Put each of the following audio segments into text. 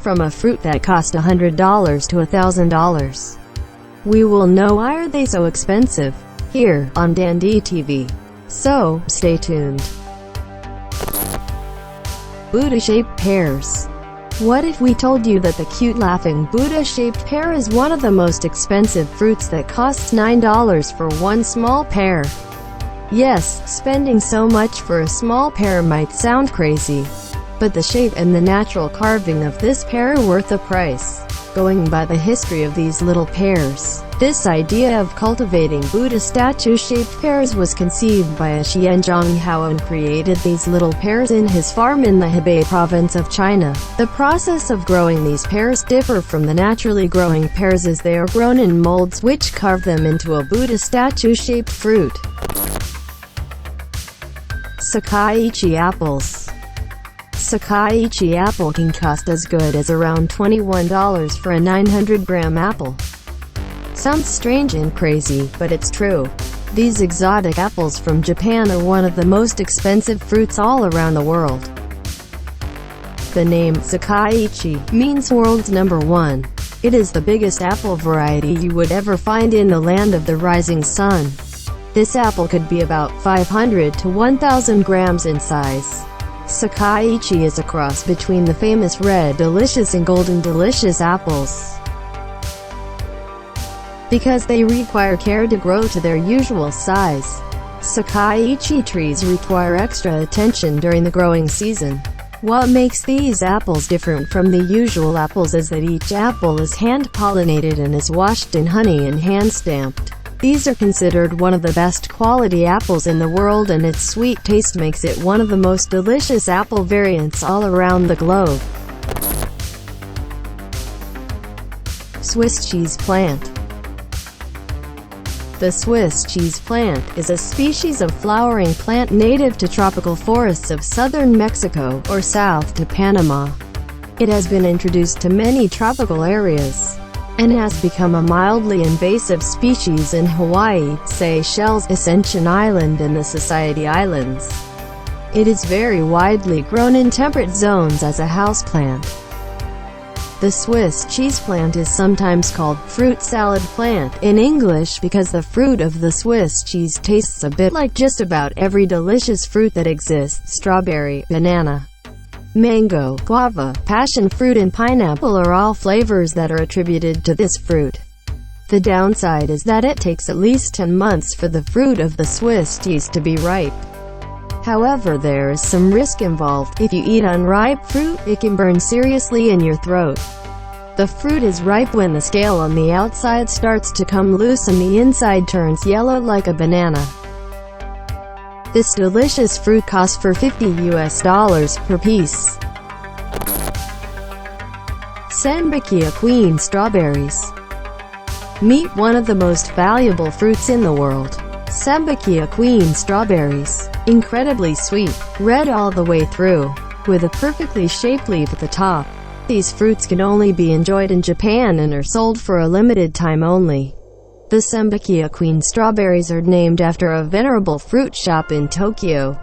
from a fruit that cost $100 to $1,000. We will know why are they so expensive, here, on Dandy TV. So, stay tuned. Buddha-shaped pears. What if we told you that the cute laughing Buddha-shaped pear is one of the most expensive fruits that costs $9 for one small pear? Yes, spending so much for a small pear might sound crazy, but the shape and the natural carving of this pear are worth the price. Going by the history of these little pears, this idea of cultivating Buddha statue-shaped pears was conceived by a Xianzhang Hao and created these little pears in his farm in the Hebei province of China. The process of growing these pears differ from the naturally growing pears as they are grown in molds which carve them into a Buddha statue-shaped fruit. Sakaichi apples. Sakaichi apple can cost as good as around $21 for a 900-gram apple. Sounds strange and crazy, but it's true. These exotic apples from Japan are one of the most expensive fruits all around the world. The name Sakaichi means world's number one. It is the biggest apple variety you would ever find in the land of the rising sun. This apple could be about 500 to 1,000 grams in size. Sakaichi is a cross between the famous Red Delicious and Golden Delicious apples. Because they require care to grow to their usual size, Sakaichi trees require extra attention during the growing season. What makes these apples different from the usual apples is that each apple is hand-pollinated and is washed in honey and hand-stamped. These are considered one of the best quality apples in the world, and its sweet taste makes it one of the most delicious apple variants all around the globe. Swiss cheese plant. The Swiss cheese plant is a species of flowering plant native to tropical forests of southern Mexico, or south to Panama. It has been introduced to many tropical areas, and has become a mildly invasive species in Hawaii, Seychelles, Ascension Island and the Society Islands. It is very widely grown in temperate zones as a houseplant. The Swiss cheese plant is sometimes called fruit salad plant in English because the fruit of the Swiss cheese tastes a bit like just about every delicious fruit that exists. Strawberry, banana, mango, guava, passion fruit and pineapple are all flavors that are attributed to this fruit. The downside is that it takes at least 10 months for the fruit of the Swiss cheese to be ripe. However, there is some risk involved. If you eat unripe fruit, it can burn seriously in your throat. The fruit is ripe when the scale on the outside starts to come loose and the inside turns yellow like a banana. This delicious fruit costs for $50 per piece. Sambuca queen strawberries. Meet one of the most valuable fruits in the world. Sambuca queen strawberries. Incredibly sweet, red all the way through, with a perfectly shaped leaf at the top. These fruits can only be enjoyed in Japan and are sold for a limited time only. The Sambuca queen strawberries are named after a venerable fruit shop in Tokyo.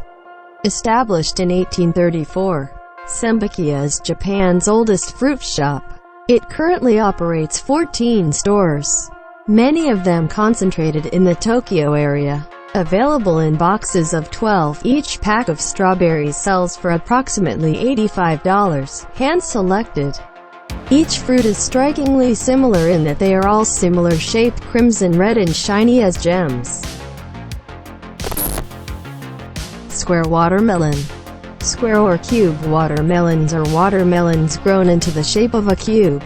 Established in 1834, Sambuca is Japan's oldest fruit shop. It currently operates 14 stores, many of them concentrated in the Tokyo area. Available in boxes of 12, each pack of strawberries sells for approximately $85, hand-selected. Each fruit is strikingly similar in that they are all similar shaped, crimson red and shiny as gems. Square watermelon. Square or cube watermelons are watermelons grown into the shape of a cube.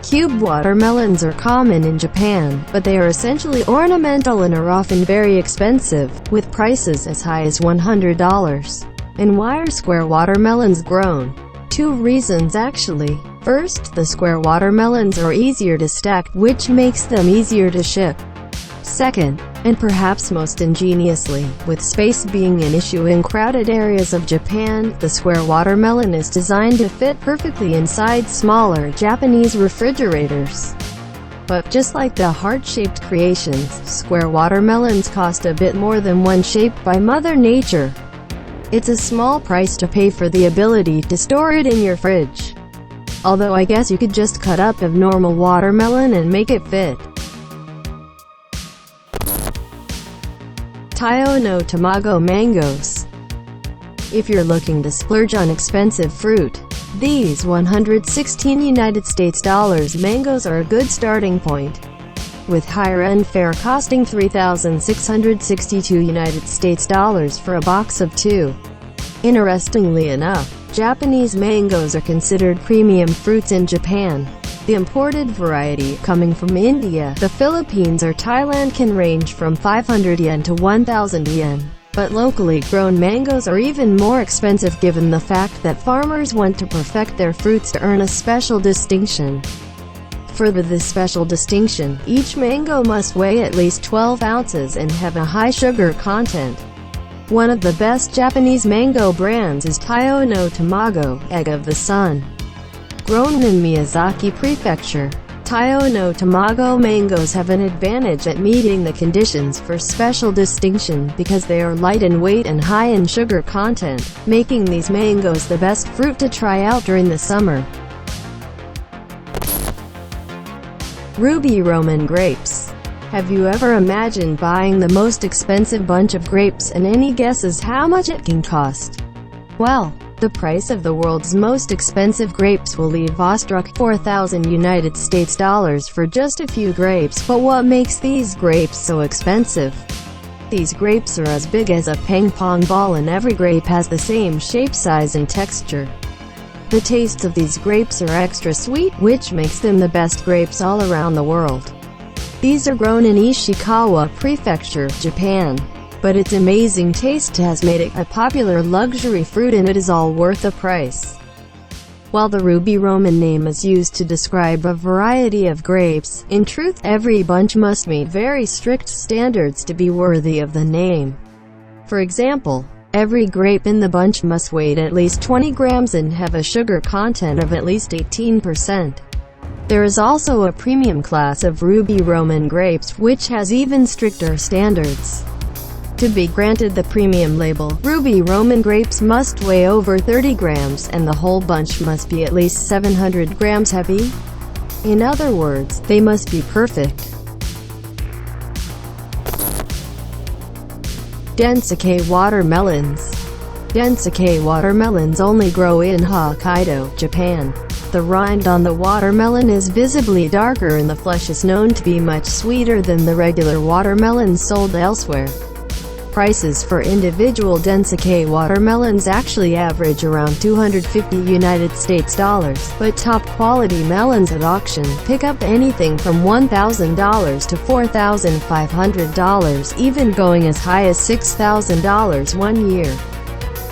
Cube watermelons are common in Japan, but they are essentially ornamental and are often very expensive, with prices as high as $100. And why are square watermelons grown? 2 reasons actually. First, the square watermelons are easier to stack, which makes them easier to ship. Second, and perhaps most ingeniously, with space being an issue in crowded areas of Japan, the square watermelon is designed to fit perfectly inside smaller Japanese refrigerators. But just like the heart-shaped creations, square watermelons cost a bit more than one shaped by Mother Nature. It's a small price to pay for the ability to store it in your fridge. although I guess you could just cut up a normal watermelon and make it fit. Tayo no Tamago mangoes. If you're looking to splurge on expensive fruit, these 116 United States dollars mangoes are a good starting point, with higher-end fare costing 3,662 United States dollars for a box of 2. Interestingly enough, Japanese mangoes are considered premium fruits in Japan. The imported variety, coming from India, the Philippines or Thailand, can range from 500 yen to 1,000 yen. But locally grown mangoes are even more expensive given the fact that farmers want to perfect their fruits to earn a special distinction. For this special distinction, each mango must weigh at least 12 ounces and have a high sugar content. One of the best Japanese mango brands is Tayo no Tamago, Egg of the Sun. Grown in Miyazaki Prefecture, Tayo no Tamago mangoes have an advantage at meeting the conditions for special distinction because they are light in weight and high in sugar content, making these mangoes the best fruit to try out during the summer. Ruby Roman grapes. Have you ever imagined buying the most expensive bunch of grapes and any guesses how much it can cost? Well, the price of the world's most expensive grapes will leave awestruck. 4,000 United States dollars for just a few grapes. But what makes these grapes so expensive? These grapes are as big as a ping pong ball and every grape has the same shape, size and texture. The tastes of these grapes are extra sweet, which makes them the best grapes all around the world. These are grown in Ishikawa Prefecture, Japan. But its amazing taste has made it a popular luxury fruit and it is all worth the price. While the Ruby Roman name is used to describe a variety of grapes, in truth, every bunch must meet very strict standards to be worthy of the name. For example, every grape in the bunch must weigh at least 20 grams and have a sugar content of at least 18%. There is also a premium class of Ruby Roman grapes, which has even stricter standards. To be granted the premium label, Ruby Roman grapes must weigh over 30 grams, and the whole bunch must be at least 700 grams heavy. In other words, they must be perfect. Densake watermelons. Densake watermelons only grow in Hokkaido, Japan. The rind on the watermelon is visibly darker and the flesh is known to be much sweeter than the regular watermelons sold elsewhere. Prices for individual Densake watermelons actually average around 250 United States dollars, but top quality melons at auction pick up anything from $1,000 to $4,500, even going as high as $6,000 one year.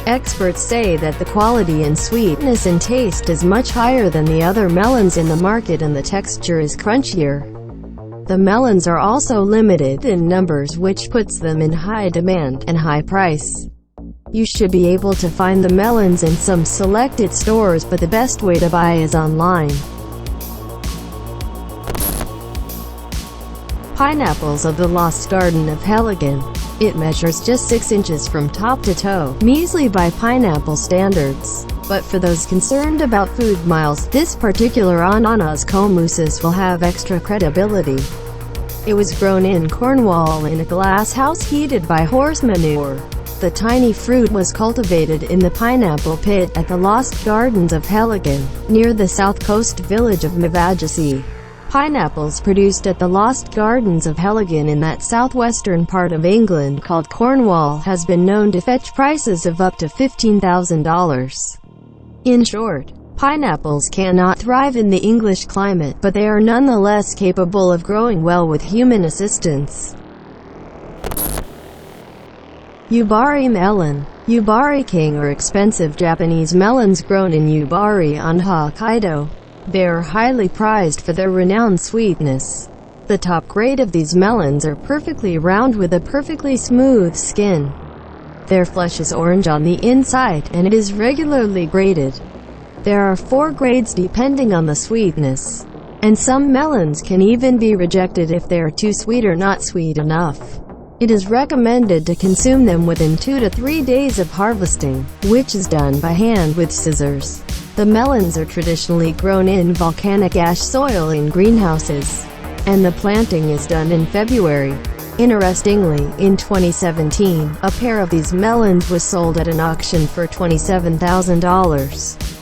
Experts say that the quality in sweetness and taste is much higher than the other melons in the market and the texture is crunchier. The melons are also limited in numbers, which puts them in high demand and high price. You should be able to find the melons in some selected stores, but the best way to buy is online. Pineapples of the Lost Garden of Hellraiser. It measures just 6 inches from top to toe, measly by pineapple standards. But for those concerned about food miles, this particular ananas komusis will have extra credibility. It was grown in Cornwall in a glass house heated by horse manure. The tiny fruit was cultivated in the pineapple pit at the Lost Gardens of Hellraiser, near the south coast village of Mavagissey. Pineapples produced at the Lost Gardens of Hellraiser in that southwestern part of England called Cornwall has been known to fetch prices of up to $15,000. In short, pineapples cannot thrive in the English climate, but they are nonetheless capable of growing well with human assistance. Yubari melon. Yubari king are expensive Japanese melons grown in Yubari on Hokkaido. They are highly prized for their renowned sweetness. The top grade of these melons are perfectly round with a perfectly smooth skin. Their flesh is orange on the inside, and it is regularly graded. There are 4 grades depending on the sweetness. And some melons can even be rejected if they are too sweet or not sweet enough. It is recommended to consume them within 2 to 3 days of harvesting, which is done by hand with scissors. The melons are traditionally grown in volcanic ash soil in greenhouses, and the planting is done in February. Interestingly, in 2017, a pair of these melons was sold at an auction for $27,000.